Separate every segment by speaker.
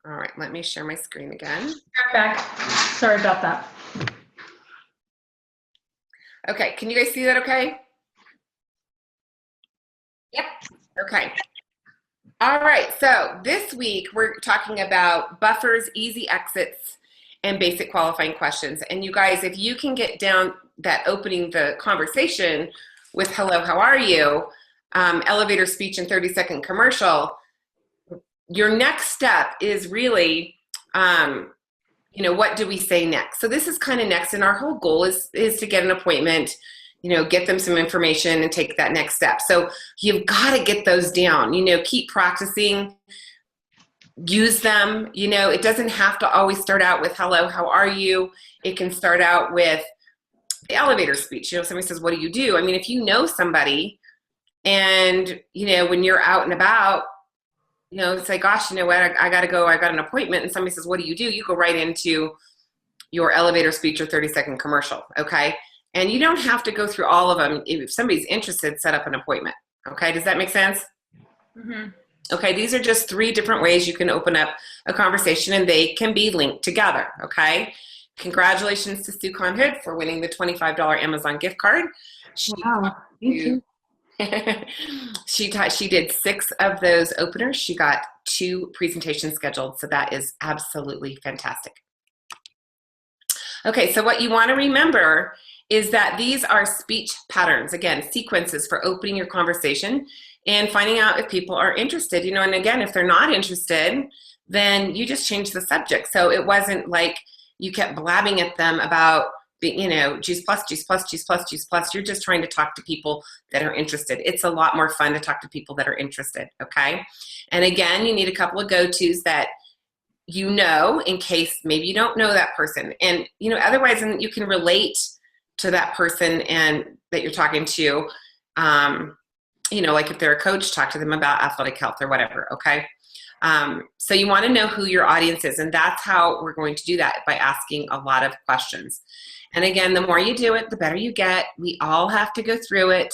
Speaker 1: All right, let me share my screen again.
Speaker 2: I'm back. Sorry about that.
Speaker 1: Okay, can you guys see that okay?
Speaker 2: Yep.
Speaker 1: Okay. All right, so this week we're talking about buffers, easy exits, and basic qualifying questions. And you guys, if you can get down that opening the conversation with hello, how are you? Elevator speech and 30-second commercial, your next step is really, what do we say next? So this is kind of next, and our whole goal is to get an appointment, get them some information and take that next step. So you've got to get those down, keep practicing, use them. It doesn't have to always start out with hello, how are you? It can start out with the elevator speech. Somebody says, what do you do? I mean, if you know somebody and, when you're out and about, say, gosh, you know what, I got to go, I got an appointment, and somebody says, what do? You go right into your elevator speech or 30-second commercial, okay? And you don't have to go through all of them. If somebody's interested, set up an appointment, okay? Does that make sense?
Speaker 2: Mm-hmm.
Speaker 1: Okay, these are just 3 different ways you can open up a conversation, and they can be linked together, okay? Congratulations to Sue Conhood for winning the $25 Amazon gift card.
Speaker 2: Wow, thank you.
Speaker 1: She did 6 of those openers. She got 2 presentations scheduled, so that is absolutely fantastic. Okay, so what you want to remember is that these are speech patterns, again, sequences for opening your conversation and finding out if people are interested, and again, if they're not interested, then you just change the subject. So it wasn't like you kept blabbing at them about, juice plus, juice plus, juice plus, juice plus. You're just trying to talk to people that are interested. It's a lot more fun to talk to people that are interested, okay? And again, you need a couple of go-tos that in case maybe you don't know that person. And, otherwise you can relate to that person and that you're talking to. Like if they're a coach, talk to them about athletic health or whatever, okay? So you want to know who your audience is, and that's how we're going to do that, by asking a lot of questions. And again, the more you do it, the better you get. We all have to go through it.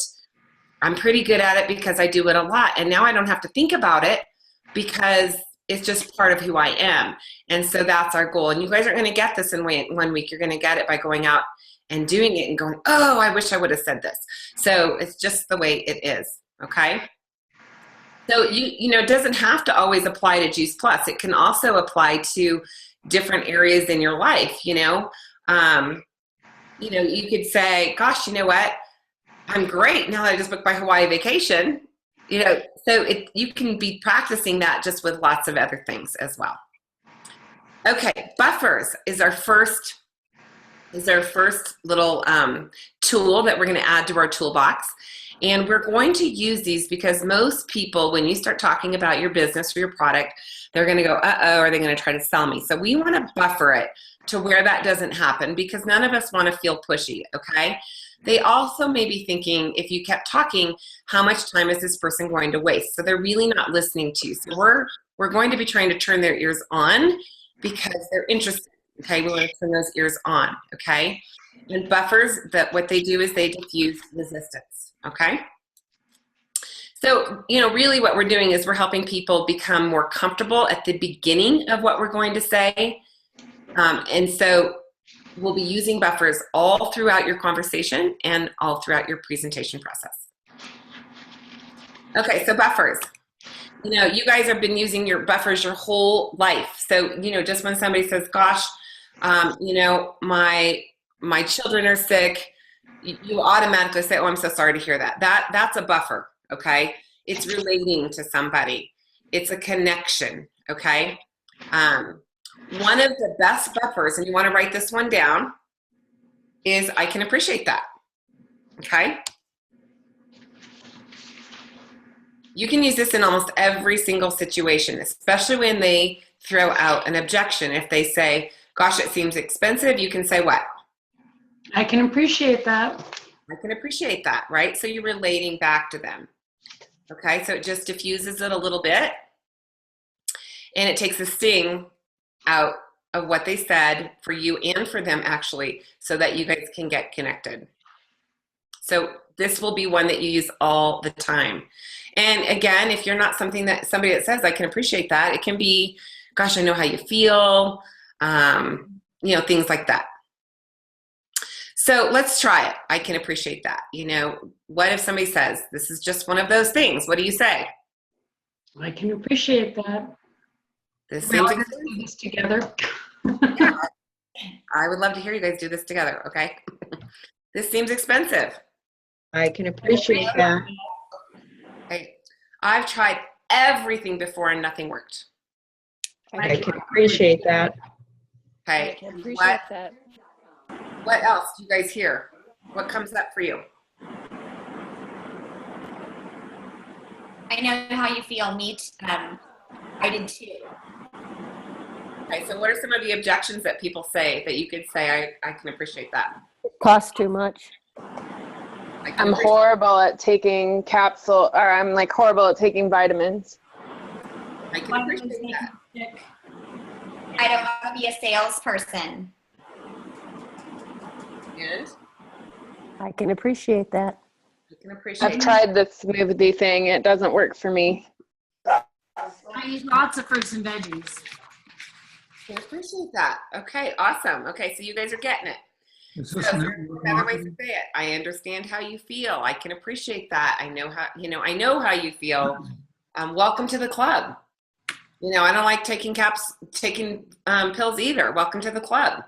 Speaker 1: I'm pretty good at it because I do it a lot, and now I don't have to think about it because it's just part of who I am. And so that's our goal. And you guys are going to get this in 1 week. You're going to get it by going out and doing it and going, oh, I wish I would have said this. So it's just the way it is, okay? So it doesn't have to always apply to Juice Plus. It can also apply to different areas in your life. You could say, gosh, you know what? I'm great now that I just booked my Hawaii vacation. So you can be practicing that just with lots of other things as well. Okay, buffers is our first little tool that we're going to add to our toolbox. And we're going to use these because most people, when you start talking about your business or your product, they're going to go, uh-oh, are they going to try to sell me? So we want to buffer it to where that doesn't happen, because none of us want to feel pushy, okay? They also may be thinking, if you kept talking, how much time is this person going to waste? So they're really not listening to you. So we're going to be trying to turn their ears on because they're interested, okay? We want to turn those ears on, okay? And buffers, what they do is they diffuse resistance, okay? So, really what we're doing is we're helping people become more comfortable at the beginning of what we're going to say. And so we'll be using buffers all throughout your conversation and all throughout your presentation process. Okay, so buffers. You guys have been using your buffers your whole life. So, just when somebody says, gosh, my children are sick, you automatically say, oh, I'm so sorry to hear that. That's a buffer, okay? It's relating to somebody. It's a connection, okay? One of the best buffers, and you want to write this one down, is I can appreciate that, okay? You can use this in almost every single situation, especially when they throw out an objection. If they say, gosh, it seems expensive, you can say what?
Speaker 2: I can appreciate that.
Speaker 1: I can appreciate that, right? So you're relating back to them. Okay, so it just diffuses it a little bit, and it takes the sting out of what they said for you and for them, actually, so that you guys can get connected. So this will be one that you use all the time. And again, if you're not somebody that says, I can appreciate that, it can be gosh, I know how you feel, you know, things like that. So let's try it. I can appreciate that. You know, what if somebody says, this is just one of those things? What do you say?
Speaker 2: I can appreciate that.
Speaker 1: This
Speaker 2: We all
Speaker 1: seems
Speaker 2: get to do this together.
Speaker 1: yeah, I would love to hear you guys do this together, okay? This seems expensive.
Speaker 3: I can appreciate that.
Speaker 1: Okay. I've tried everything before and nothing worked.
Speaker 3: I can appreciate that.
Speaker 1: Okay.
Speaker 4: I can appreciate that.
Speaker 1: What else do you guys hear? What comes up for you?
Speaker 5: I know how you feel. I did too.
Speaker 1: Okay, so what are some of the objections that people say that you could say, I can appreciate that?
Speaker 4: Costs too much.
Speaker 1: I can
Speaker 6: I'm
Speaker 1: appreciate-
Speaker 6: horrible at taking I'm like horrible at taking vitamins.
Speaker 1: I can appreciate that.
Speaker 5: I don't want to be a salesperson.
Speaker 1: And
Speaker 4: I can appreciate that.
Speaker 1: I can appreciate
Speaker 6: I've tried the smoothie thing. It doesn't work for me.
Speaker 2: I eat lots of fruits and veggies.
Speaker 1: I can appreciate that. Okay, awesome. Okay, so you guys are getting it.
Speaker 7: Is
Speaker 1: So
Speaker 7: this
Speaker 1: there's
Speaker 7: network
Speaker 1: another way to
Speaker 7: marketing?
Speaker 1: say it. I understand how you feel. I can appreciate that. I know how, you know, I know how you feel. Welcome to the club. You know, I don't like taking pills either. Welcome to the club.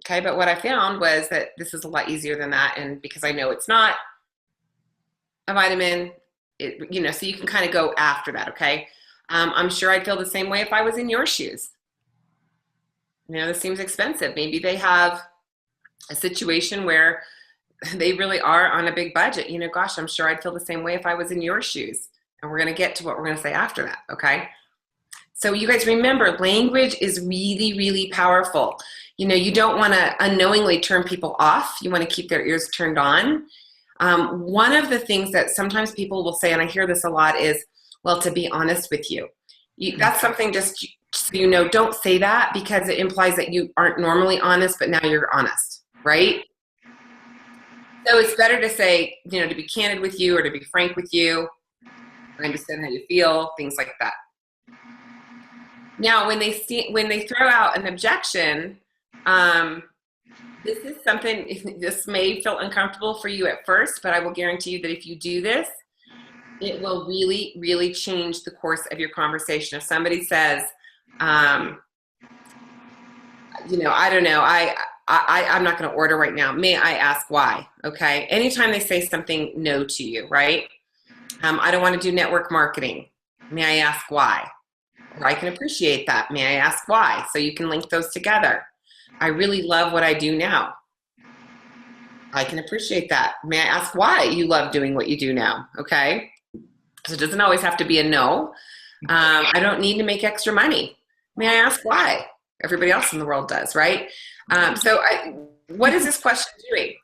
Speaker 1: Okay, but what I found was that this is a lot easier than that, and because I know it's not a vitamin, you know, so you can kind of go after that. Okay, I'm sure I'd feel the same way if I was in your shoes. You know, this seems expensive. Maybe they have a situation where they really are on a big budget. You know, gosh, I'm sure I'd feel the same way if I was in your shoes. And we're going to get to what we're going to say after that, okay? So you guys remember, language is really, really powerful. You know, you don't want to unknowingly turn people off. You want to keep their ears turned on. One of the things that sometimes people will say, and I hear this a lot, is, well, to be honest with you. That's something just so you know, don't say that, because it implies that you aren't normally honest, but now you're honest, right? So it's better to say, you know, to be candid with you or to be frank with you. I understand how you feel, things like that. Now, when they throw out an objection, this is something, this may feel uncomfortable for you at first, but I will guarantee you that if you do this, it will really, really change the course of your conversation. If somebody says, you know, I don't know, I'm not going to order right now. May I ask why? Okay. Anytime they say something no to you, right? I don't want to do network marketing. May I ask why? Or I can appreciate that. May I ask why? So you can link those together. I really love what I do now. I can appreciate that. May I ask why you love doing what you do now? Okay. So it doesn't always have to be a no. I don't need to make extra money. May I ask why? Everybody else in the world does, right? What is this question doing?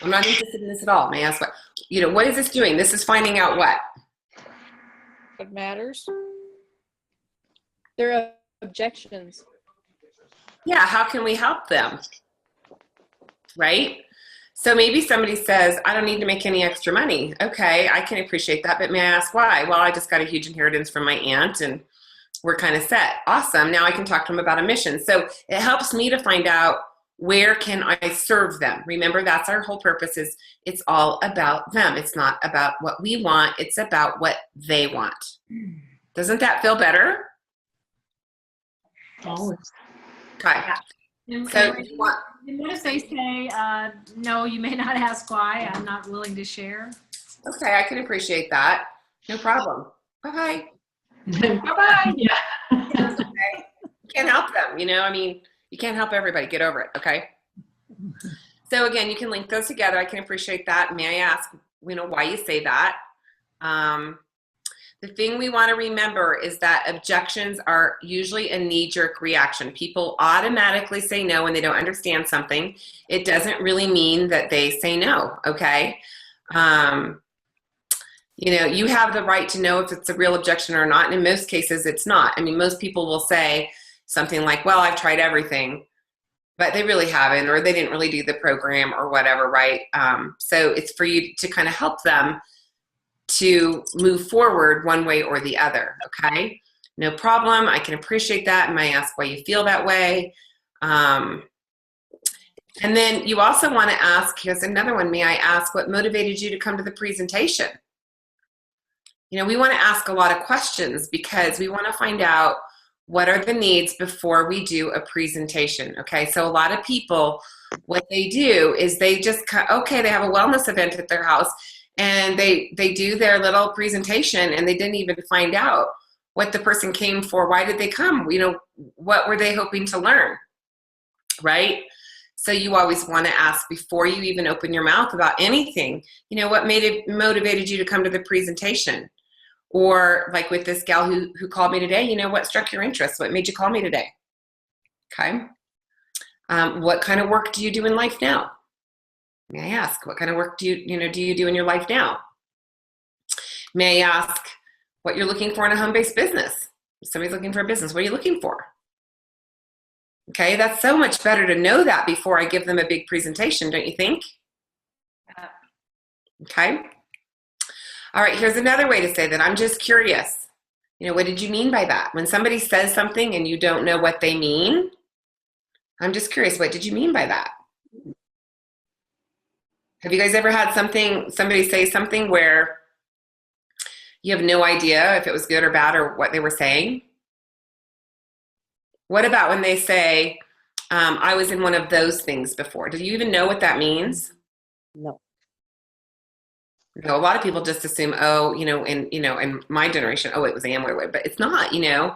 Speaker 1: I'm not interested in this at all. May I ask what? You know, what is this doing? This is finding out what?
Speaker 4: What matters? There are objections.
Speaker 1: Yeah, how can we help them? Right? So maybe somebody says, I don't need to make any extra money. Okay, I can appreciate that, but may I ask why? Well, I just got a huge inheritance from my aunt and we're kind of set. Awesome, now I can talk to them about a mission. So it helps me to find out, where can I serve them? Remember, that's our whole purpose, is it's all about them. It's not about what we want, it's about what they want. Doesn't that feel better?
Speaker 2: Always.
Speaker 1: Okay.
Speaker 2: And
Speaker 1: So you want,
Speaker 2: what if they say, no, you may not ask why, I'm not willing to share?
Speaker 1: okay, I can appreciate that. No problem. Bye-bye.
Speaker 2: Bye-bye. Yeah.
Speaker 1: That's okay. You can't help them, you know, I mean, you can't help everybody. Get over it, okay? So again, you can link those together. I can appreciate that. May I ask, you know, why you say that? The thing we want to remember is that objections are usually a knee-jerk reaction. People automatically say no when they don't understand something. It doesn't really mean that they say no, okay? You know, you have the right to know if it's a real objection or not, and in most cases it's not. I mean, most people will say something like, well, I've tried everything, but they really haven't, or they didn't really do the program or whatever, right? So it's for you to kind of help them to move forward one way or the other, okay? No problem. I can appreciate that. And may I ask why you feel that way? And then you also want to ask, here's another one. May I ask what motivated you to come to the presentation? You know, we want to ask a lot of questions because we want to find out what are the needs before we do a presentation. Okay, so a lot of people, what they do is they just, okay, they have a wellness event at their house and they do their little presentation and they didn't even find out what the person came for. Why did they come? You know, what were they hoping to learn, right? So you always want to ask before you even open your mouth about anything, you know, what motivated you to come to the presentation? Or like with this gal who called me today, you know, what struck your interest? What made you call me today? Okay. What kind of work do you do in life now? May I ask, what kind of work do you do in your life now? May I ask what you're looking for in a home-based business? If somebody's looking for a business, what are you looking for? Okay, that's so much better to know that before I give them a big presentation, don't you think? Okay. All right, here's another way to say that. I'm just curious. You know, what did you mean by that? When somebody says something and you don't know what they mean, I'm just curious, what did you mean by that? Have you guys ever had somebody say something where you have no idea if it was good or bad or what they were saying? What about when they say, I was in one of those things before? Do you even know what that means?
Speaker 4: No.
Speaker 1: No, a lot of people just assume, oh, in my generation, oh, it was Amway, but it's not, you know.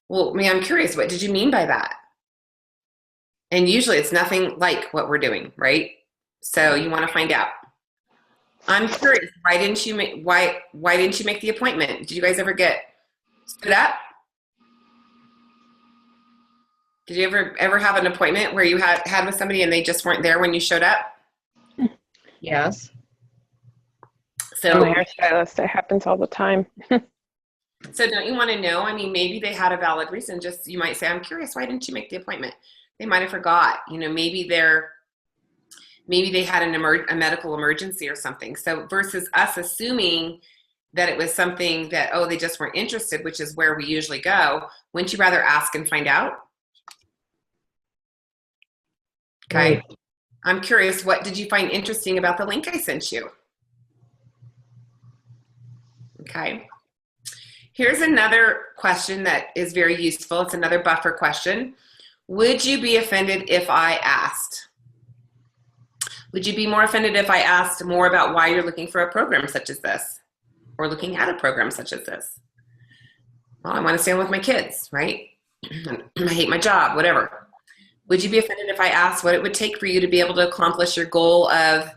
Speaker 1: Well, I'm curious, what did you mean by that? And usually it's nothing like what we're doing, right? So you want to find out. I'm curious, why didn't you make the appointment? Did you guys ever get stood up? Did you ever have an appointment where you had with somebody and they just weren't there when you showed up?
Speaker 3: Yes.
Speaker 1: So
Speaker 6: My hairstylist, it happens all the time.
Speaker 1: So don't you want to know? I mean, maybe they had a valid reason. Just, you might say, I'm curious, why didn't you make the appointment? They might have forgot. You know, maybe they had a medical emergency or something. So versus us assuming that it was something that, oh, they just weren't interested, which is where we usually go. Wouldn't you rather ask and find out? Okay.
Speaker 3: Right.
Speaker 1: I'm curious, what did you find interesting about the link I sent you? Okay. Here's another question that is very useful. It's another buffer question. Would you be offended if I asked? Would you be more offended if I asked more about why you're looking for a program such as this? Or looking at a program such as this? Well, I want to stay home with my kids, right? I hate my job, whatever. Would you be offended if I asked what it would take for you to be able to accomplish your goal of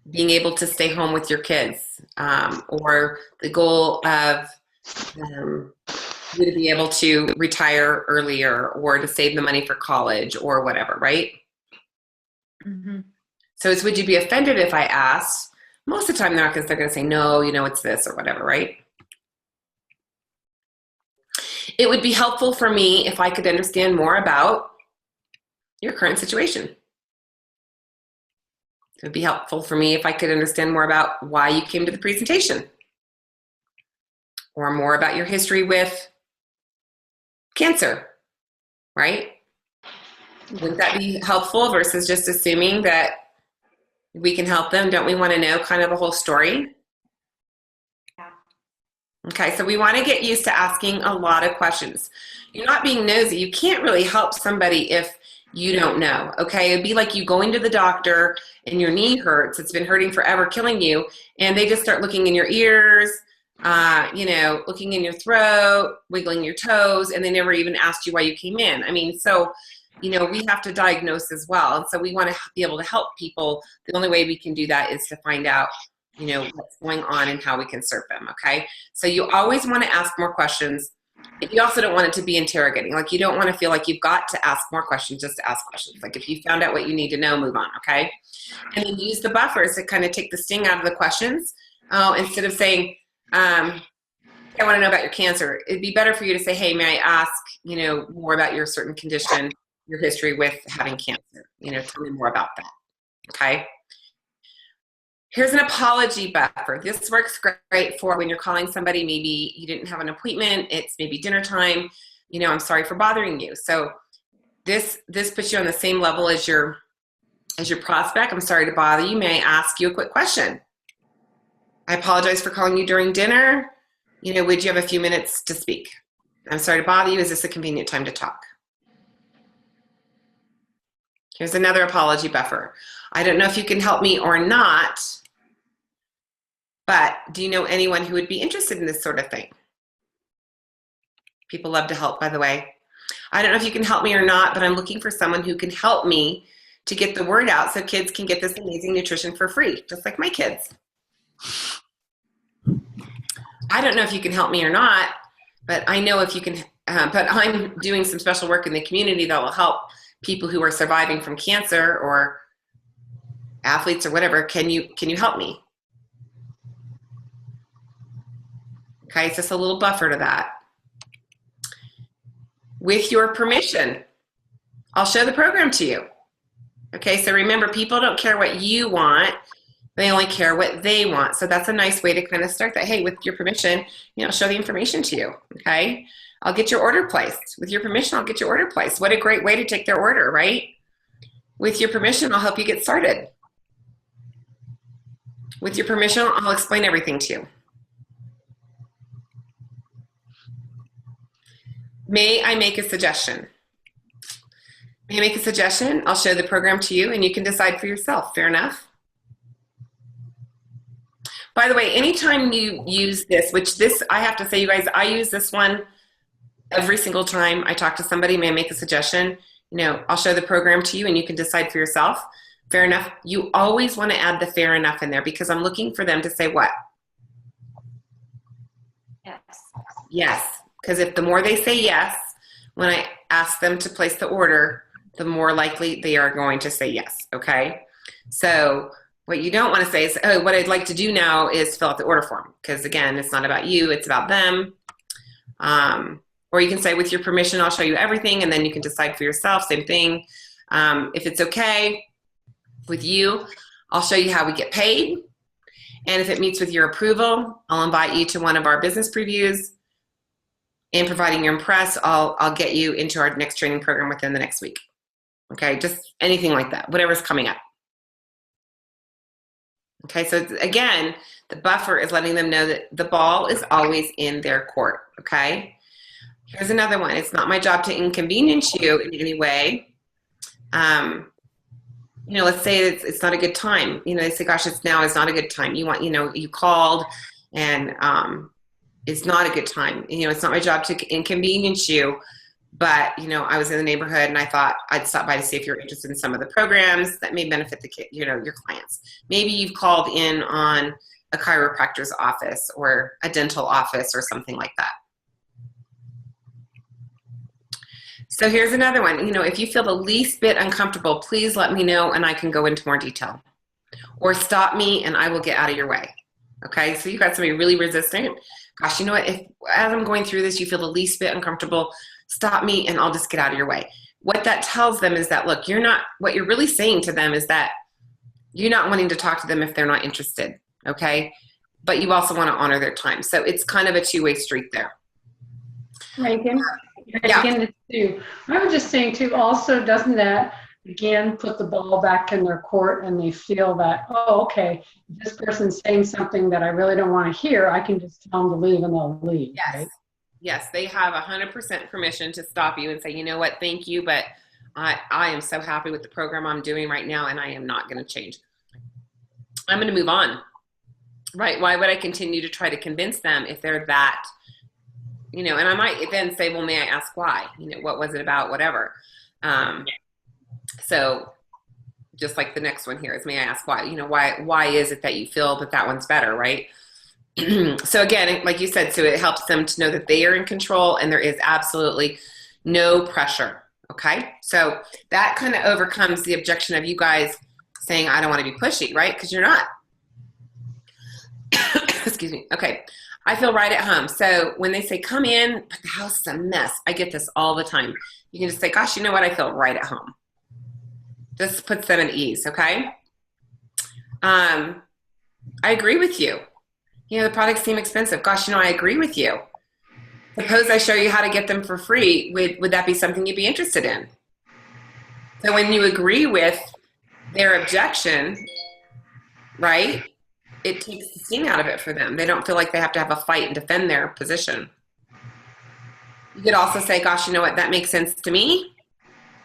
Speaker 1: being able to stay home with your kids, or the goal of you to be able to retire earlier or to save the money for college or whatever, right?
Speaker 2: Mhm.
Speaker 1: So it's, would you be offended if I asked? Most of the time they're not, because they're going to say, no, you know, it's this or whatever, right? It would be helpful for me if I could understand more about your current situation. It would be helpful for me if I could understand more about why you came to the presentation, or more about your history with cancer, right? Wouldn't that be helpful versus just assuming that we can help them? Don't we want to know kind of the whole story?
Speaker 5: Yeah.
Speaker 1: Okay, so we want to get used to asking a lot of questions. You're not being nosy. You can't really help somebody if you don't know, okay? It'd be like you going to the doctor and your knee hurts. It's been hurting forever, killing you, and they just start looking in your ears, looking in your throat, wiggling your toes, and they never even asked you why you came in. I mean, so, we have to diagnose as well. And so we want to be able to help people. The only way we can do that is to find out, what's going on and how we can serve them, okay? So you always want to ask more questions. You also don't want it to be interrogating. Like, you don't want to feel like you've got to ask more questions just to ask questions. Like, if you found out what you need to know, move on, okay? And then use the buffers to kind of take the sting out of the questions. Instead of saying, I want to know about your cancer, it'd be better for you to say, hey, may I ask, more about your certain condition, your history with having cancer. Tell me more about that, okay? Here's an apology buffer. This works great for when you're calling somebody, maybe you didn't have an appointment, it's maybe dinner time, I'm sorry for bothering you. So this puts you on the same level as your prospect. I'm sorry to bother you. May I ask you a quick question? I apologize for calling you during dinner. Would you have a few minutes to speak? I'm sorry to bother you. Is this a convenient time to talk? Here's another apology buffer. I don't know if you can help me or not, but do you know anyone who would be interested in this sort of thing? People love to help, by the way. I don't know if you can help me or not, but I'm looking for someone who can help me to get the word out so kids can get this amazing nutrition for free, just like my kids. I don't know if you can help me or not, but I know if you can, but I'm doing some special work in the community that will help people who are surviving from cancer or athletes or whatever. Can you help me? Okay, it's just a little buffer to that. With your permission, I'll show the program to you. Okay, so remember, people don't care what you want. They only care what they want. So that's a nice way to kind of start that. Hey, with your permission, show the information to you, okay? I'll get your order placed. With your permission, I'll get your order placed. What a great way to take their order, right? With your permission, I'll help you get started. With your permission, I'll explain everything to you. May I make a suggestion? May I make a suggestion? I'll show the program to you and you can decide for yourself. Fair enough? By the way, anytime you use this, which this, I have to say, you guys, I use this one every single time I talk to somebody. May I make a suggestion? I'll show the program to you and you can decide for yourself. Fair enough. You always want to add the fair enough in there because I'm looking for them to say what?
Speaker 5: Yes.
Speaker 1: Yes. Because if the more they say yes, when I ask them to place the order, the more likely they are going to say yes. Okay. So what you don't want to say is, oh, what I'd like to do now is fill out the order form. Because again, it's not about you, it's about them. Or you can say, with your permission, I'll show you everything, and then you can decide for yourself, same thing. If it's okay with you, I'll show you how we get paid. And if it meets with your approval, I'll invite you to one of our business previews. And providing you're impressed, I'll get you into our next training program within the next week. Okay, just anything like that, whatever's coming up. Okay, so again, the buffer is letting them know that the ball is always in their court, okay? Here's another one. It's not my job to inconvenience you in any way. Let's say it's not a good time. They say, gosh, it's not a good time. You called and it's not a good time. It's not my job to inconvenience you, but, I was in the neighborhood and I thought I'd stop by to see if you're interested in some of the programs that may benefit your clients. Maybe you've called in on a chiropractor's office or a dental office or something like that. So here's another one. If you feel the least bit uncomfortable, please let me know and I can go into more detail. Or stop me and I will get out of your way. Okay, so you got somebody really resistant. Gosh, you know what? If as I'm going through this, you feel the least bit uncomfortable, stop me and I'll just get out of your way. What that tells them is that, look, what you're really saying to them is that you're not wanting to talk to them if they're not interested, okay? But you also want to honor their time. So it's kind of a two-way street there.
Speaker 7: Megan,
Speaker 1: Yeah.
Speaker 7: Megan, too. I was just saying too, also, doesn't that again put the ball back in their court and they feel that, oh, okay, if this person's saying something that I really don't want to hear, I can just tell them to leave and they'll leave.
Speaker 1: Yes.
Speaker 7: Right?
Speaker 1: Yes, they have 100% permission to stop you and say, you know what, thank you, but I am so happy with the program I'm doing right now and I am not going to change. I'm going to move on. Right? Why would I continue to try to convince them if they're that, and I might then say, well, may I ask why? What was it about? Whatever. So just like the next one here is, may I ask why? Why is it that you feel that one's better, right? So again, like you said, so it helps them to know that they are in control and there is absolutely no pressure, okay? So that kind of overcomes the objection of you guys saying, I don't want to be pushy, right? Because you're not. Excuse me. Okay. I feel right at home. So when they say, come in, but the house is a mess. I get this all the time. You can just say, gosh, you know what? I feel right at home. Just puts them at ease, okay? I agree with you. You know, the products seem expensive. Gosh, I agree with you. Suppose I show you how to get them for free. Would that be something you'd be interested in? So when you agree with their objection, right, it takes the sting out of it for them. They don't feel like they have to have a fight and defend their position. You could also say, gosh, you know what, that makes sense to me.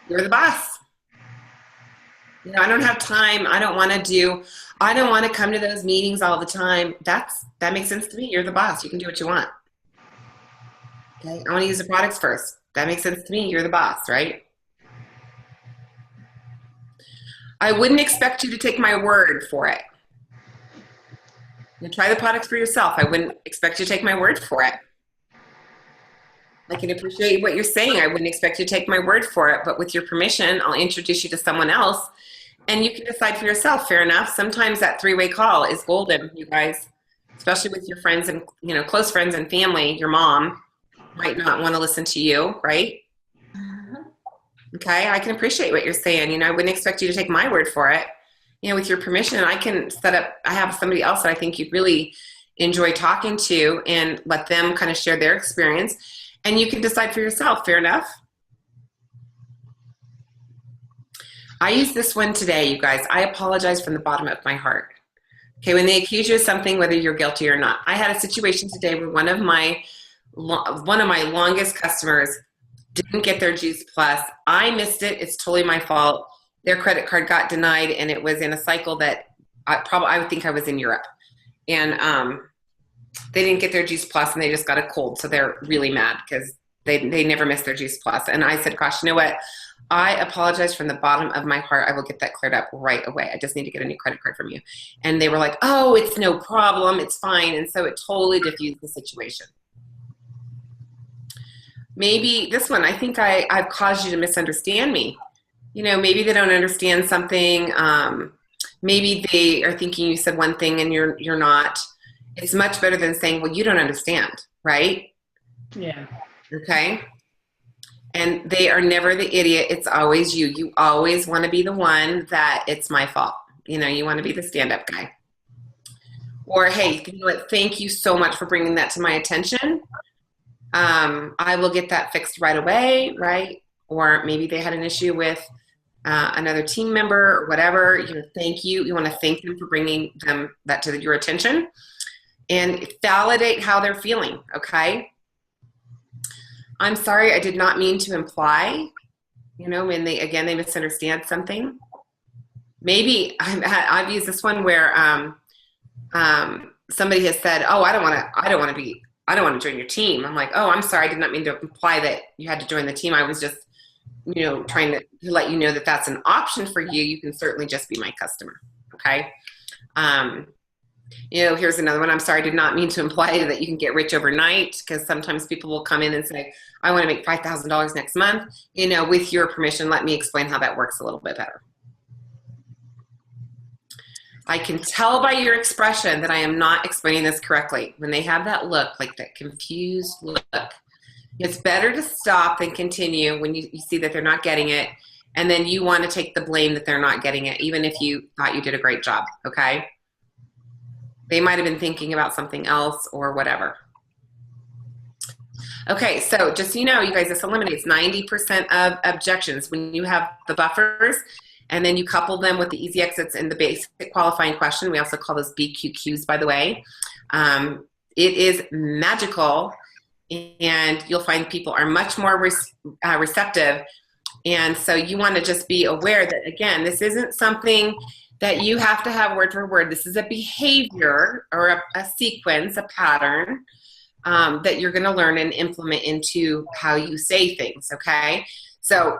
Speaker 1: You're the boss. I don't have time. I don't want to come to those meetings all the time. That makes sense to me. You're the boss. You can do what you want. Okay, I want to use the products first. That makes sense to me. You're the boss, right? I wouldn't expect you to take my word for it. Try the products for yourself. I wouldn't expect you to take my word for it. I can appreciate what you're saying. I wouldn't expect you to take my word for it, but with your permission, I'll introduce you to someone else, and you can decide for yourself. Fair enough. Sometimes that three-way call is golden, you guys, especially with your friends and close friends and family. Your mom might not want to listen to you, right? Okay, I can appreciate what you're saying. I wouldn't expect you to take my word for it. With your permission, I can I have somebody else that I think you'd really enjoy talking to and let them kind of share their experience, and you can decide for yourself. Fair enough? I used this one today, you guys. I apologize from the bottom of my heart. Okay, when they accuse you of something, whether you're guilty or not. I had a situation today where one of my longest customers didn't get their Juice Plus. I missed it. It's totally my fault. Their credit card got denied, and it was in a cycle that I would think I was in Europe. And they didn't get their Juice Plus, and they just got a cold, so they're really mad because they never missed their Juice Plus. And I said, gosh, you know what? I apologize from the bottom of my heart. I will get that cleared up right away. I just need to get a new credit card from you. And they were like, oh, it's no problem. It's fine. And so it totally diffused the situation. Maybe this one, I think I've caused you to misunderstand me. Maybe they don't understand something. Maybe they are thinking you said one thing and you're not. It's much better than saying, well, you don't understand, right?
Speaker 7: Yeah.
Speaker 1: Okay. And they are never the idiot. It's always you. You always want to be the one that it's my fault. You want to be the stand-up guy. Or, hey, thank you so much for bringing that to my attention. I will get that fixed right away, right? Or maybe they had an issue with another team member or whatever. Thank you. You want to thank them for bringing that to your attention. And validate how they're feeling, okay? I'm sorry, I did not mean to imply, when they misunderstand something. Maybe I've used this one where somebody has said, oh, I don't want to join your team. I'm like, oh, I'm sorry, I did not mean to imply that you had to join the team. I was just, trying to let you know that that's an option for you. You can certainly just be my customer, okay? Here's another one. I'm sorry, I did not mean to imply that you can get rich overnight, because sometimes people will come in and say, I want to make $5,000 next month. With your permission, let me explain how that works a little bit better. I can tell by your expression that I am not explaining this correctly. When they have that look, like that confused look, it's better to stop than continue when you see that they're not getting it, and then you want to take the blame that they're not getting it, even if you thought you did a great job, okay? They might have been thinking about something else or whatever. Okay, so just so you know, you guys, this eliminates 90% of objections when you have the buffers, and then you couple them with the easy exits and the basic qualifying question. We also call those BQQs, by the way. It is magical, and you'll find people are much more receptive. And so you want to just be aware that, again, this isn't something that you have to have word for word. This is a behavior or a sequence, a pattern that you're going to learn and implement into how you say things, okay? So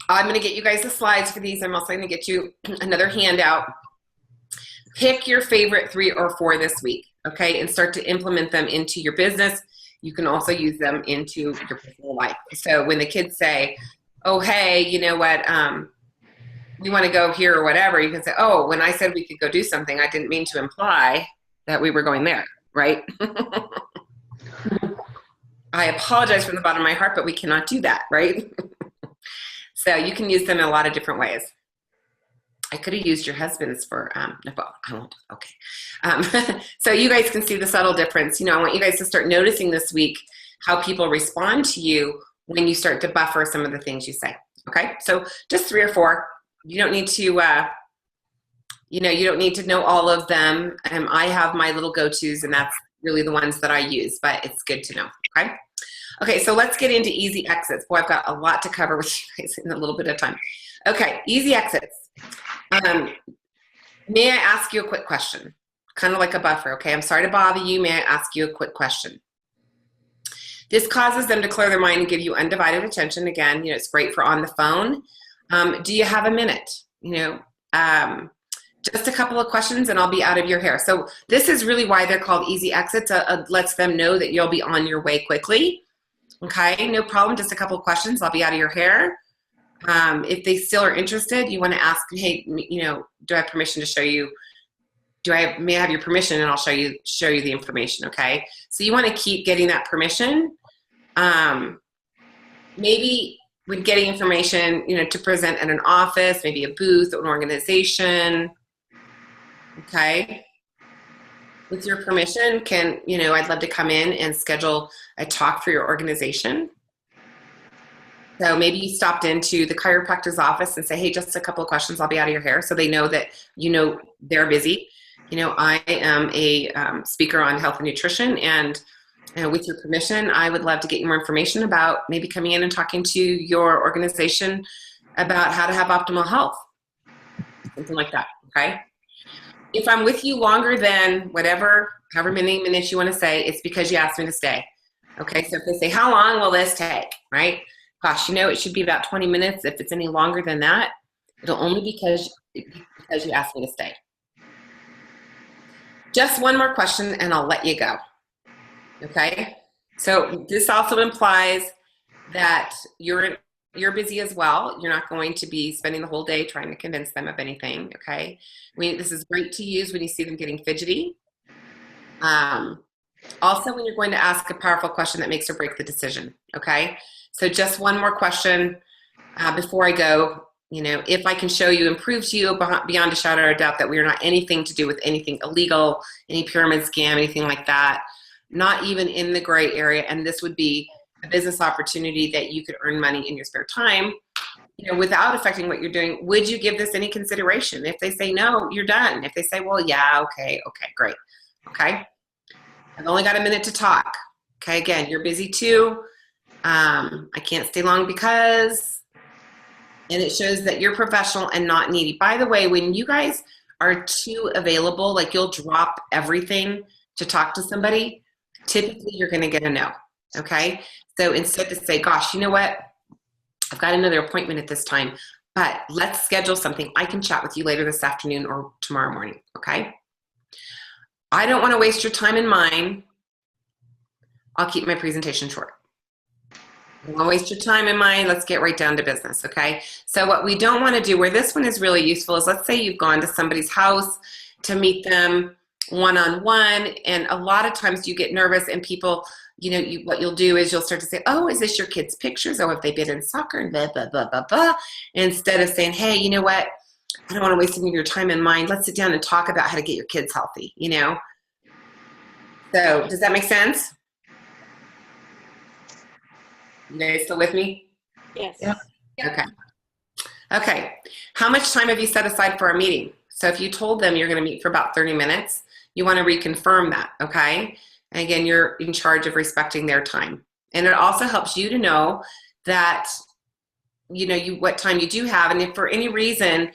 Speaker 1: I'm going to get you guys the slides for these. I'm also going to get you another handout. Pick your favorite 3 or 4 this week, okay, and start to implement them into your business. You can also use them into your personal life. So when the kids say, oh, hey, you know what, we want to go here or whatever, you can say, oh, when I said we could go do something, I didn't mean to imply that we were going there, right? I apologize from the bottom of my heart, but we cannot do that, right? So you can use them in a lot of different ways. I could have used your husband's for, no, but I won't. Okay. So you guys can see the subtle difference. I want you guys to start noticing this week how people respond to you when you start to buffer some of the things you say. Okay. So just 3 or 4. You don't need to, you don't need to know all of them. I have my little go-tos, and that's really the ones that I use, but it's good to know. Okay. Okay. So let's get into easy exits. Boy, I've got a lot to cover with you guys in a little bit of time. Okay. Easy exits. May I ask you a quick question? Kind of like a buffer, okay? I'm sorry to bother you. May I ask you a quick question? This causes them to clear their mind and give you undivided attention. Again, it's great for on the phone. Do you have a minute? Just a couple of questions and I'll be out of your hair. So this is really why they're called easy exits. Lets them know that you'll be on your way quickly. Okay, no problem. Just a couple of questions. I'll be out of your hair. If they still are interested, you want to ask, hey, do I have permission to show you? May I have your permission, and I'll show you the information. Okay. So you want to keep getting that permission. Maybe when getting information, to present at an office, maybe a booth, an organization. Okay. With your permission, I'd love to come in and schedule a talk for your organization. So maybe you stopped into the chiropractor's office and say, hey, just a couple of questions, I'll be out of your hair. So they know that, they're busy. I am a speaker on health and nutrition, and with your permission, I would love to get you more information about maybe coming in and talking to your organization about how to have optimal health. Something like that, okay? If I'm with you longer than however many minutes you want to say, it's because you asked me to stay. Okay, so if they say, how long will this take, right? Gosh, it should be about 20 minutes. If it's any longer than that, it'll only be because you asked me to stay. Just one more question and I'll let you go. Okay? So this also implies that you're busy as well. You're not going to be spending the whole day trying to convince them of anything. Okay? This is great to use when you see them getting fidgety. Also, when you're going to ask a powerful question that makes or break the decision. Okay? So just one more question before I go. If I can show you and prove to you beyond a shadow of a doubt that we are not anything to do with anything illegal, any pyramid scam, anything like that, not even in the gray area, and this would be a business opportunity that you could earn money in your spare time, without affecting what you're doing, would you give this any consideration? If they say no, you're done. If they say, well, yeah, okay, great. Okay. I've only got a minute to talk. Okay. Again, you're busy too. I can't stay long because, and it shows that you're professional and not needy. By the way, when you guys are too available, like you'll drop everything to talk to somebody, typically you're going to get a no. Okay. So instead to say, gosh, you know what? I've got another appointment at this time, but let's schedule something. I can chat with you later this afternoon or tomorrow morning. Okay. I don't want to waste your time and mine. I'll keep my presentation short. I don't want to waste your time and mine. Let's get right down to business. Okay. So what we don't want to do, where this one is really useful, is let's say you've gone to somebody's house to meet them one-on-one. And a lot of times you get nervous and people, what you'll do is you'll start to say, oh, is this your kids' pictures? Oh, have they been in soccer? And blah, blah, blah, blah, blah. Instead of saying, hey, you know what? I don't want to waste any of your time and mine. Let's sit down and talk about how to get your kids healthy, So does that make sense? You guys still with me?
Speaker 4: Yes.
Speaker 3: Yep.
Speaker 1: Okay. Okay. How much time have you set aside for a meeting? So if you told them you're going to meet for about 30 minutes, you want to reconfirm that, okay? And again, you're in charge of respecting their time. And it also helps you to know that, what time you do have. And if for any reason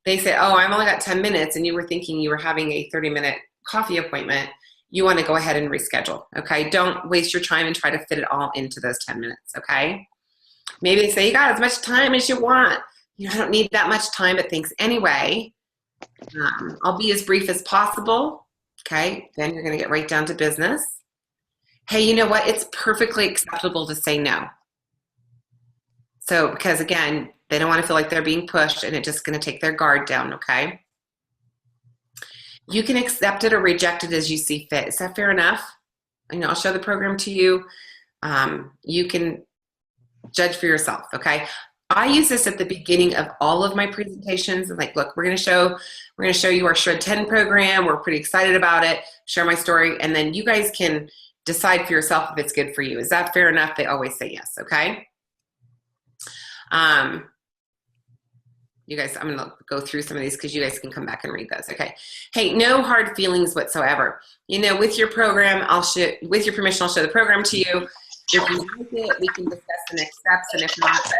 Speaker 1: they say, oh, I've only got 10 minutes, and you were thinking you were having a 30-minute coffee appointment, you want to go ahead and reschedule, okay? Don't waste your time and try to fit it all into those 10 minutes, okay? Maybe they say, you got as much time as you want. I don't need that much time, but thanks anyway. I'll be as brief as possible, okay? Then you're going to get right down to business. Hey, you know what? It's perfectly acceptable to say no. So, because again, they don't want to feel like they're being pushed and it's just going to take their guard down, okay? You can accept it or reject it as you see fit. Is that fair enough? I'll show the program to you. You can judge for yourself, okay? I use this at the beginning of all of my presentations. Like, look, we're going to show you our Shred 10 program. We're pretty excited about it. Share my story, and then you guys can decide for yourself if it's good for you. Is that fair enough? They always say yes. Okay. You guys, I'm going to go through some of these because you guys can come back and read those. Okay. Hey, no hard feelings whatsoever. You know, with your program, with your permission, I'll show the program to you. If you like it, we can discuss the next steps, and if not,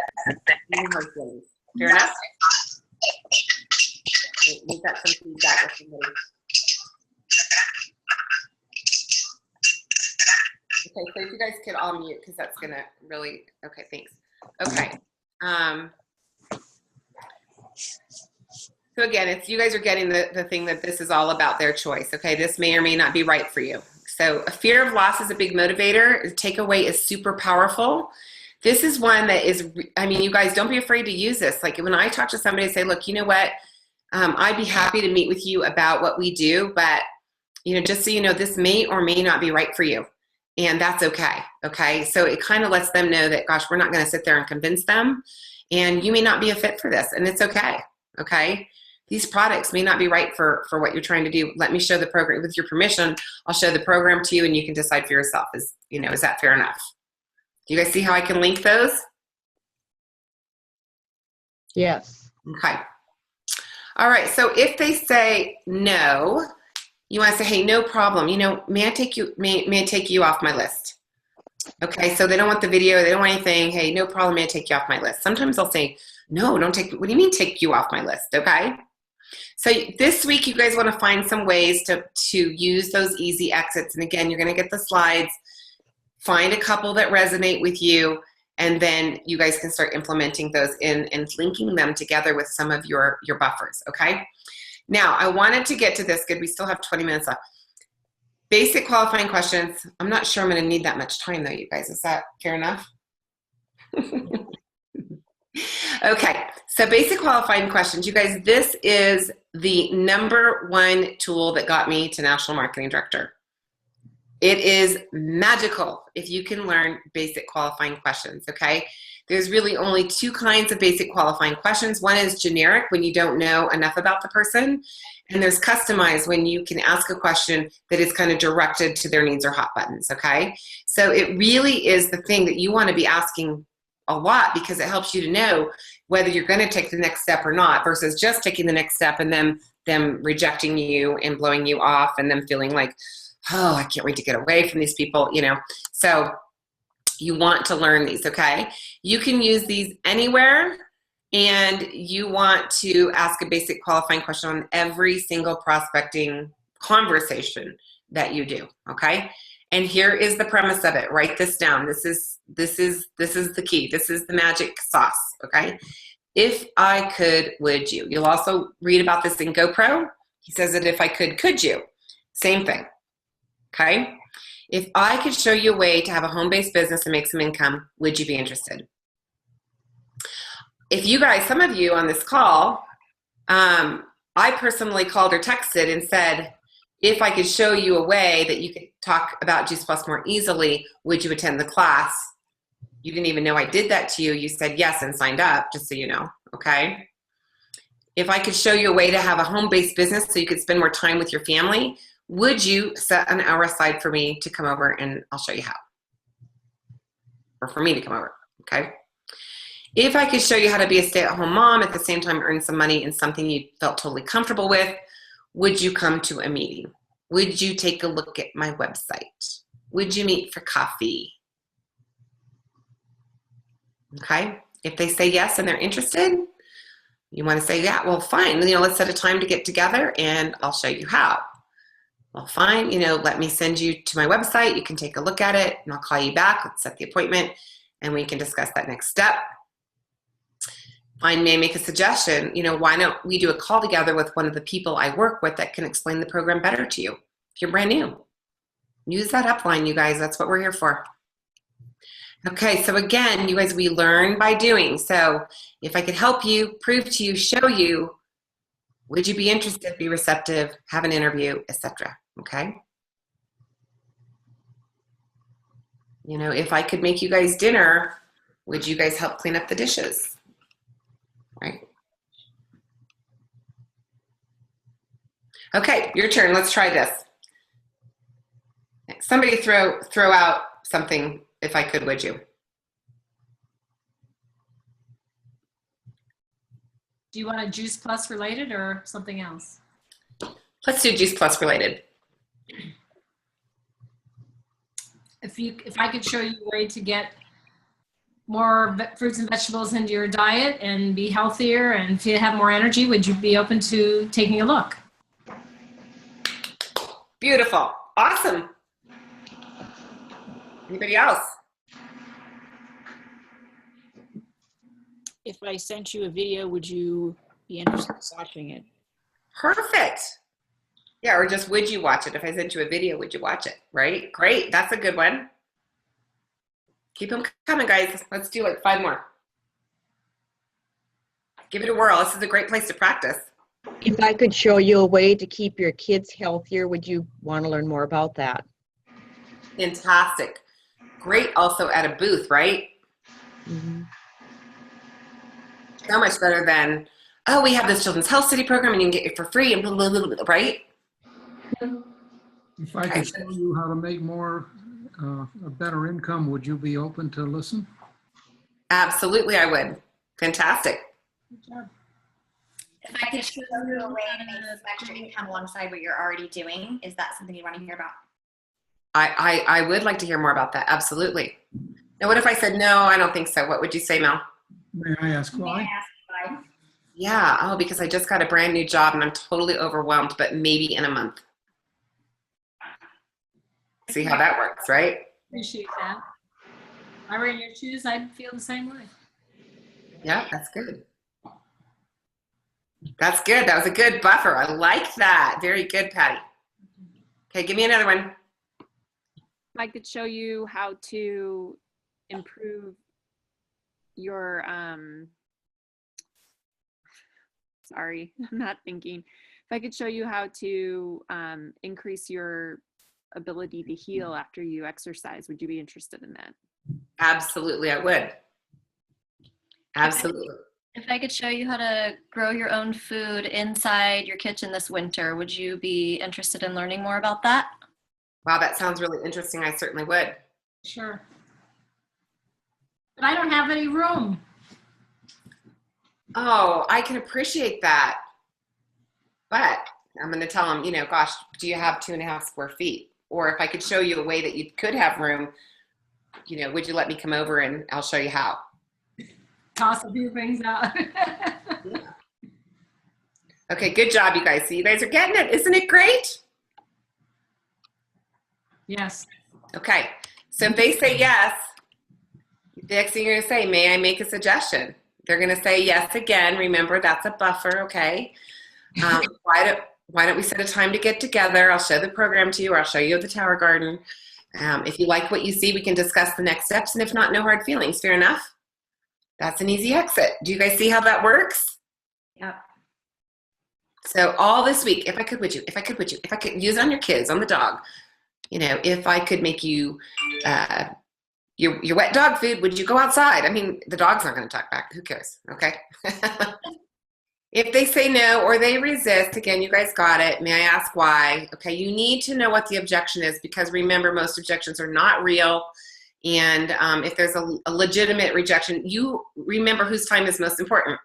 Speaker 1: no hard feelings. Fair enough? We've got some feedback with somebody. Okay, so if you guys could all mute, because that's gonna really, okay, thanks. Okay. So again, it's you guys are getting the thing that this is all about their choice. Okay, this may or may not be right for you. So a fear of loss is a big motivator. Takeaway is super powerful. This is one that is, I mean, you guys don't be afraid to use this. Like when I talk to somebody and say, look, you know what, I'd be happy to meet with you about what we do, but you know, just so you know, this may or may not be right for you. And that's okay. Okay. So it kind of lets them know that, gosh, we're not going to sit there and convince them. And you may not be a fit for this. And it's okay. Okay. These products may not be right for what you're trying to do. Let me show the program with your permission. I'll show the program to you and you can decide for yourself. Is that fair enough? Do you guys see how I can link those?
Speaker 3: Yes.
Speaker 1: Okay. All right. So if they say no, you want to say, hey, no problem. You know, may I take you off my list? Okay. So they don't want the video. They don't want anything. Hey, no problem. May I take you off my list? Sometimes they'll say, no, don't take, what do you mean take you off my list? Okay. So this week, you guys want to find some ways to use those easy exits. And again, you're going to get the slides, find a couple that resonate with you, and then you guys can start implementing those in and linking them together with some of your buffers, okay? Now, I wanted to get to this. Good, we still have 20 minutes left. Basic qualifying questions. I'm not sure I'm going to need that much time, though, you guys. Is that fair enough? Okay, so basic qualifying questions. You guys, this is the #1 tool that got me to National Marketing Director. It is magical if you can learn basic qualifying questions, okay? There's really only 2 kinds of basic qualifying questions. One is generic, when you don't know enough about the person, and there's customized, when you can ask a question that is kind of directed to their needs or hot buttons, okay? So it really is the thing that you want to be asking a lot, because it helps you to know whether you're going to take the next step or not, versus just taking the next step and then them rejecting you and blowing you off and them feeling like, oh, I can't wait to get away from these people, you know. So you want to learn these, okay? You can use these anywhere, and you want to ask a basic qualifying question on every single prospecting conversation that you do, okay? And here is the premise of it. Write this down. This is the key. This is the magic sauce, okay? If I could, would you? You'll also read about this in GoPro. He says that if I could you? Same thing, okay? If I could show you a way to have a home-based business and make some income, would you be interested? If you guys, some of you on this call, I personally called or texted and said, if I could show you a way that you could talk about Juice Plus more easily, would you attend the class? You didn't even know I did that to you. You said yes and signed up, just so you know, okay? If I could show you a way to have a home-based business so you could spend more time with your family, would you set an hour aside for me to come over and I'll show you how? Or for me to come over, okay? If I could show you how to be a stay-at-home mom at the same time earn some money in something you felt totally comfortable with, would you come to a meeting? Would you take a look at my website? Would you meet for coffee? Okay, if they say yes and they're interested, you want to say, yeah, well, fine. You know, let's set a time to get together and I'll show you how. Well, fine, you know, let me send you to my website. You can take a look at it and I'll call you back. Let's set the appointment and we can discuss that next step. I may make a suggestion, you know, why don't we do a call together with one of the people I work with that can explain the program better to you if you're brand new. Use that upline, you guys. That's what we're here for. Okay, so again, you guys, we learn by doing. So if I could help you, prove to you, show you, would you be interested, be receptive, have an interview, etc. Okay? You know, if I could make you guys dinner, would you guys help clean up the dishes? Okay, your turn. Let's try this. Somebody throw out something, if I could, would you?
Speaker 2: Do you want a Juice Plus related or something else?
Speaker 1: Let's do Juice Plus related.
Speaker 2: If I could show you a way to get more fruits and vegetables into your diet and be healthier and to have more energy, would you be open to taking a look?
Speaker 1: Beautiful. Awesome. Anybody else?
Speaker 8: If I sent you a video, would you be interested in watching it?
Speaker 1: Perfect. Yeah, or just would you watch it? If I sent you a video, would you watch it? Right? Great. That's a good one. Keep them coming, guys. Let's do like 5 more. Give it a whirl. This is a great place to practice.
Speaker 3: If I could show you a way to keep your kids healthier, would you want to learn more about that?
Speaker 1: Fantastic. Great also at a booth, right?
Speaker 3: Mm-hmm.
Speaker 1: So much better than, oh, we have this Children's Health City program and you can get it for free and blah, blah, blah, blah, right?
Speaker 9: If I could show you how to make more, a better income, would you be open to listen?
Speaker 1: Absolutely, I would. Fantastic.
Speaker 5: If I could show you a way to make some extra income alongside what you're already doing, is that something you want to hear about?
Speaker 1: I would like to hear more about that. Absolutely. Now, what if I said, no, I don't think so? What would you say, Mel?
Speaker 9: May I ask
Speaker 5: May I
Speaker 9: why?
Speaker 5: ask why?
Speaker 1: Yeah. Oh, because I just got a brand new job and I'm totally overwhelmed, but maybe in a month. See how that works, right?
Speaker 2: Appreciate that. If I were in your shoes, I'd feel the same way.
Speaker 1: Yeah, that's good. That's good. That was a good buffer. I like that. Very good, Patty. Okay, give me another one.
Speaker 4: I could show you how to improve your, sorry, I'm not thinking. If I could show you how to increase your ability to heal after you exercise, would you be interested in that?
Speaker 1: Absolutely, I would. Absolutely.
Speaker 10: If I could show you how to grow your own food inside your kitchen this winter, would you be interested in learning more about that?
Speaker 1: Wow, that sounds really interesting. I certainly would.
Speaker 2: Sure. But I don't have any room.
Speaker 1: Oh, I can appreciate that. But I'm going to tell them, you know, gosh, do you have 2.5 square feet? Or if I could show you a way that you could have room, you know, would you let me come over and I'll show you how?
Speaker 2: Toss a few things out.
Speaker 1: Okay, good job, you guys. See, you guys are getting it. Isn't it great?
Speaker 2: Yes.
Speaker 1: Okay, so if they say yes, the next thing you're going to say, may I make a suggestion? They're going to say yes again. Remember, that's a buffer, okay? Why don't we set a time to get together? I'll show the program to you, or I'll show you the Tower Garden. If you like what you see, we can discuss the next steps, and if not, no hard feelings. Fair enough? That's an easy exit. Do you guys see how that works?
Speaker 5: Yep.
Speaker 1: So all this week, if I could, would you? If I could, would you? If I could use it on your kids, on the dog. You know, if I could make you your wet dog food, would you go outside? I mean, the dog's not going to talk back. Who cares? Okay. If they say no or they resist, again, you guys got it. May I ask why? Okay, you need to know what the objection is, because remember, most objections are not real. And if there's a legitimate rejection, you remember whose time is most important.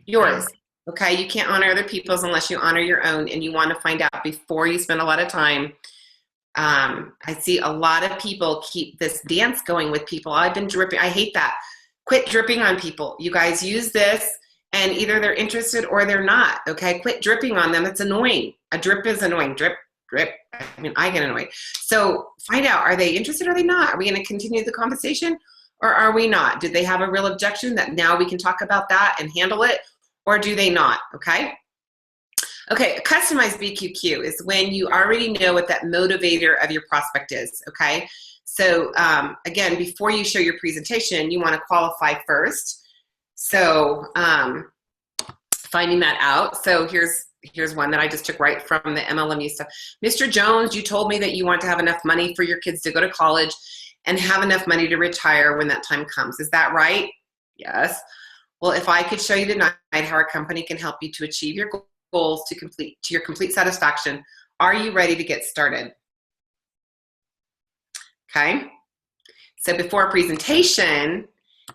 Speaker 1: Yours. Okay, you can't honor other people's unless you honor your own, and you want to find out before you spend a lot of time. I see a lot of people keep this dance going with people. I've been dripping. I hate that. Quit dripping on people. You guys use this, and either they're interested or they're not. Okay, quit dripping on them. It's annoying. A drip is annoying. Drip, drip. I mean, I get annoyed. So find out, are they interested or are they not? Are we going to continue the conversation or are we not? Do they have a real objection that now we can talk about that and handle it, or do they not? Okay. Okay, a customized BQQ is when you already know what that motivator of your prospect is, okay? So again, before you show your presentation, you wanna qualify first. So finding that out. So here's one that I just took right from the MLMU stuff. Mr. Jones, you told me that you want to have enough money for your kids to go to college and have enough money to retire when that time comes. Is that right? Yes. Well, if I could show you tonight how our company can help you to achieve your goals to your complete satisfaction. Are you ready to get started? Okay. So before a presentation,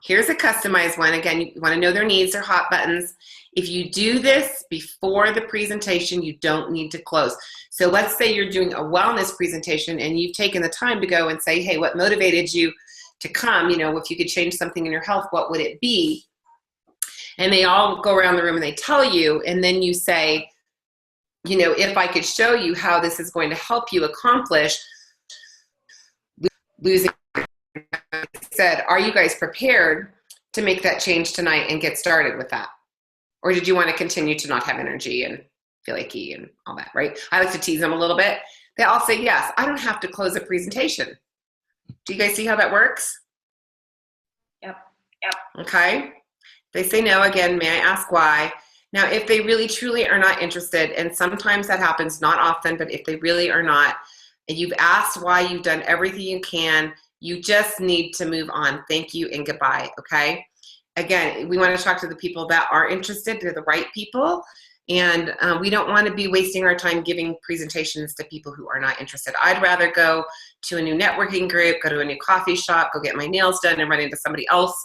Speaker 1: here's a customized one. Again, you want to know their needs, their hot buttons. If you do this before the presentation, you don't need to close. So let's say you're doing a wellness presentation and you've taken the time to go and say, hey, what motivated you to come? You know, if you could change something in your health, what would it be? And they all go around the room and they tell you, and then you say, you know, if I could show you how this is going to help you accomplish losing, said, are you guys prepared to make that change tonight and get started with that? Or did you want to continue to not have energy and feel achy and all that, right? I like to tease them a little bit. They all say, yes, I don't have to close a presentation. Do you guys see how that works?
Speaker 5: Yep.
Speaker 1: Okay. They say no, again, may I ask why? Now, if they really truly are not interested, and sometimes that happens, not often, but if they really are not, and you've asked why, you've done everything you can, you just need to move on. Thank you and goodbye, okay? Again, we want to talk to the people that are interested. They're the right people, and we don't want to be wasting our time giving presentations to people who are not interested. I'd rather go to a new networking group, go to a new coffee shop, go get my nails done and run into somebody else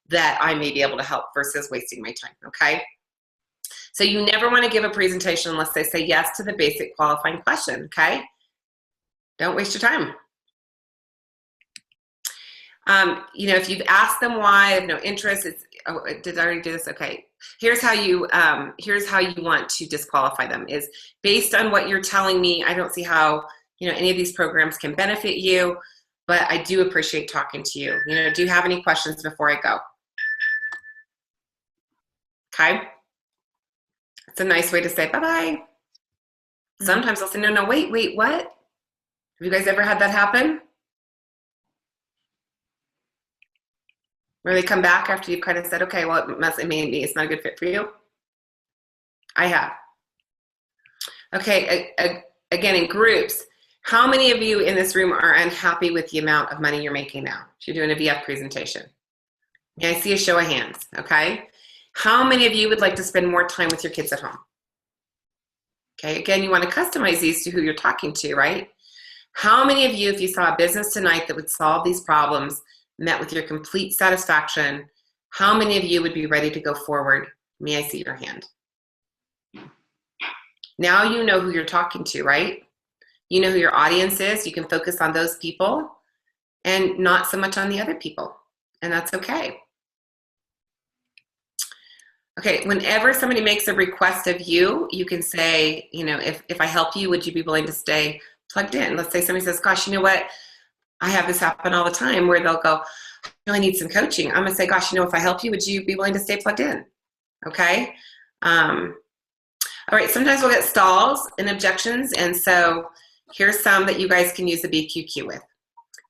Speaker 1: that I may be able to help versus wasting my time, okay? So you never want to give a presentation unless they say yes to the basic qualifying question, okay? Don't waste your time. You know, if you've asked them why, have no interest, it's, oh, did I already do this? Okay. Here's how you want to disqualify them is based on what you're telling me. I don't see how, you know, any of these programs can benefit you, but I do appreciate talking to you. You know, do you have any questions before I go? Okay. It's a nice way to say bye-bye. Sometimes I'll say, no, wait, what? Have you guys ever had that happen? Where they come back after you've kind of said, okay, well, it may be, it's not a good fit for you. I have. Okay, again, in groups, how many of you in this room are unhappy with the amount of money you're making now? If you're doing a VF presentation. May I see a show of hands, okay? How many of you would like to spend more time with your kids at home? Okay, again, you want to customize these to who you're talking to, right? How many of you, if you saw a business tonight that would solve these problems, met with your complete satisfaction, how many of you would be ready to go forward? May I see your hand? Now you know who you're talking to, right? You know who your audience is. You can focus on those people and not so much on the other people, and that's okay. Okay, whenever somebody makes a request of you, you can say, you know, if I help you, would you be willing to stay plugged in? Let's say somebody says, gosh, you know what? I have this happen all the time where they'll go, I really need some coaching. I'm gonna say, gosh, you know, if I help you, would you be willing to stay plugged in? Okay. All right, sometimes we'll get stalls and objections, and so here's some that you guys can use the BQQ with.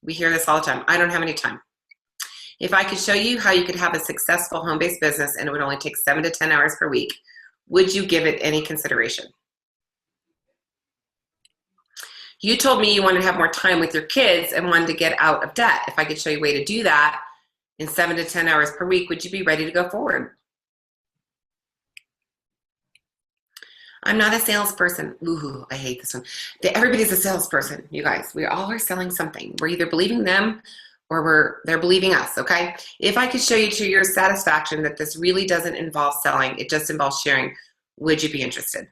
Speaker 1: We hear this all the time. I don't have any time. If I could show you how you could have a successful home-based business and it would only take 7 to 10 hours per week, would you give it any consideration? You told me you wanted to have more time with your kids and wanted to get out of debt. If I could show you a way to do that in 7 to 10 hours per week, would you be ready to go forward? I'm not a salesperson. Ooh, I hate this one. Everybody's a salesperson, you guys. We all are selling something. We're either believing them or they're believing us, okay? If I could show you to your satisfaction that this really doesn't involve selling, it just involves sharing, would you be interested?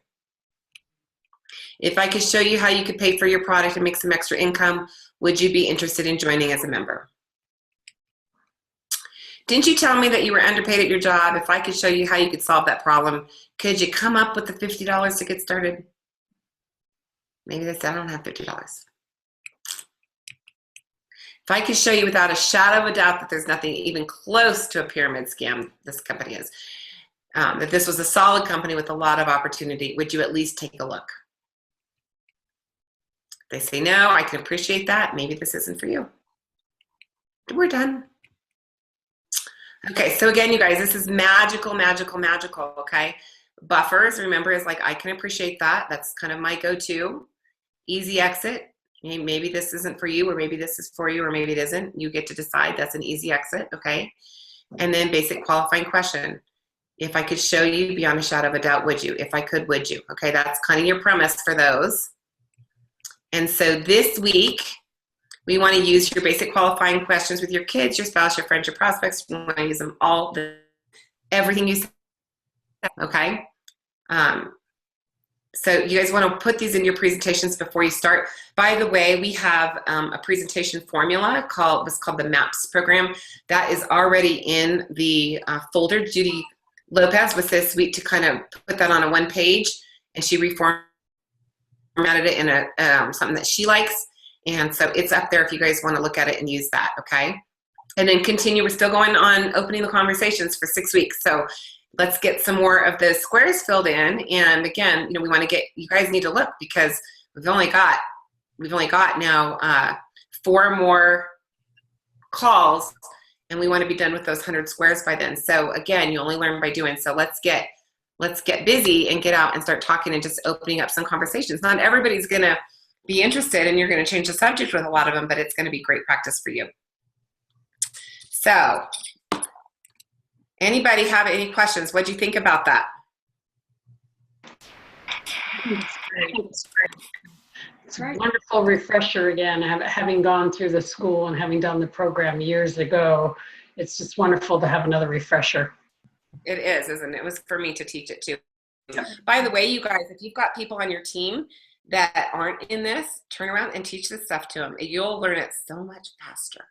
Speaker 1: If I could show you how you could pay for your product and make some extra income, would you be interested in joining as a member? Didn't you tell me that you were underpaid at your job? If I could show you how you could solve that problem, could you come up with the $50 to get started? Maybe they said, I don't have $50. If I could show you without a shadow of a doubt that there's nothing even close to a pyramid scam this company is, that this was a solid company with a lot of opportunity, would you at least take a look? They say, no, I can appreciate that. Maybe this isn't for you. We're done. Okay, so again, you guys, this is magical, magical, magical, okay? Buffers, remember, is like, I can appreciate that. That's kind of my go-to. Easy exit. Maybe this isn't for you, or maybe this is for you, or maybe it isn't. You get to decide. That's an easy exit, okay? And then basic qualifying question. If I could show you beyond a shadow of a doubt, would you? If I could, would you? Okay, that's kind of your premise for those. And so this week, we want to use your basic qualifying questions with your kids, your spouse, your friends, your prospects. We want to use them all, everything you said, okay? So you guys want to put these in your presentations before you start. By the way, we have a presentation formula what's called the MAPS program. That is already in the folder. Judy Lopez was so sweet to kind of put that on a one page, and she reformatted it in something that she likes. And so it's up there if you guys want to look at it and use that, okay? And then continue. We're still going on opening the conversations for 6 weeks. So let's get some more of the squares filled in. And again, we want to get, you guys need to look because we've only got now 4 more calls, and we want to be done with those 100 squares by then. So again, you only learn by doing. So let's get busy and get out and start talking and just opening up some conversations. Not everybody's going to be interested, and you're going to change the subject with a lot of them, but it's going to be great practice for you. So anybody have any questions? What do you think about that?
Speaker 7: It's a wonderful refresher again, having gone through the school and having done the program years ago. It's just wonderful to have another refresher.
Speaker 1: It is, isn't it? It was for me to teach it too. By the way, you guys, if you've got people on your team that aren't in this, turn around and teach this stuff to them. You'll learn it so much faster.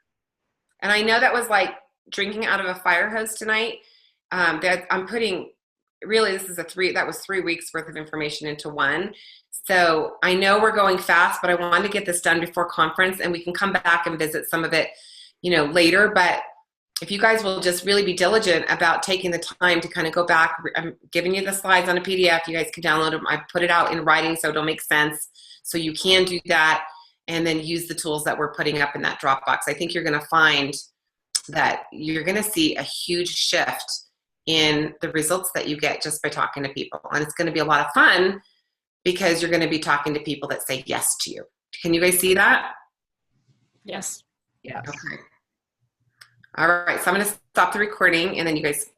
Speaker 1: And I know that was like drinking out of a fire hose tonight. That I'm putting, really, that was 3 weeks worth of information into one. So I know we're going fast, but I wanted to get this done before conference, and we can come back and visit some of it, later. But if you guys will just really be diligent about taking the time to kind of go back, I'm giving you the slides on a PDF. You guys can download them. I put it out in writing so it'll make sense. So you can do that and then use the tools that we're putting up in that Dropbox. I think you're going to find that you're going to see a huge shift in the results that you get just by talking to people. And it's going to be a lot of fun because you're going to be talking to people that say yes to you. Can you guys see that?
Speaker 8: Yes.
Speaker 3: Yes.
Speaker 1: Okay. All right, so I'm going to stop the recording, and then you guys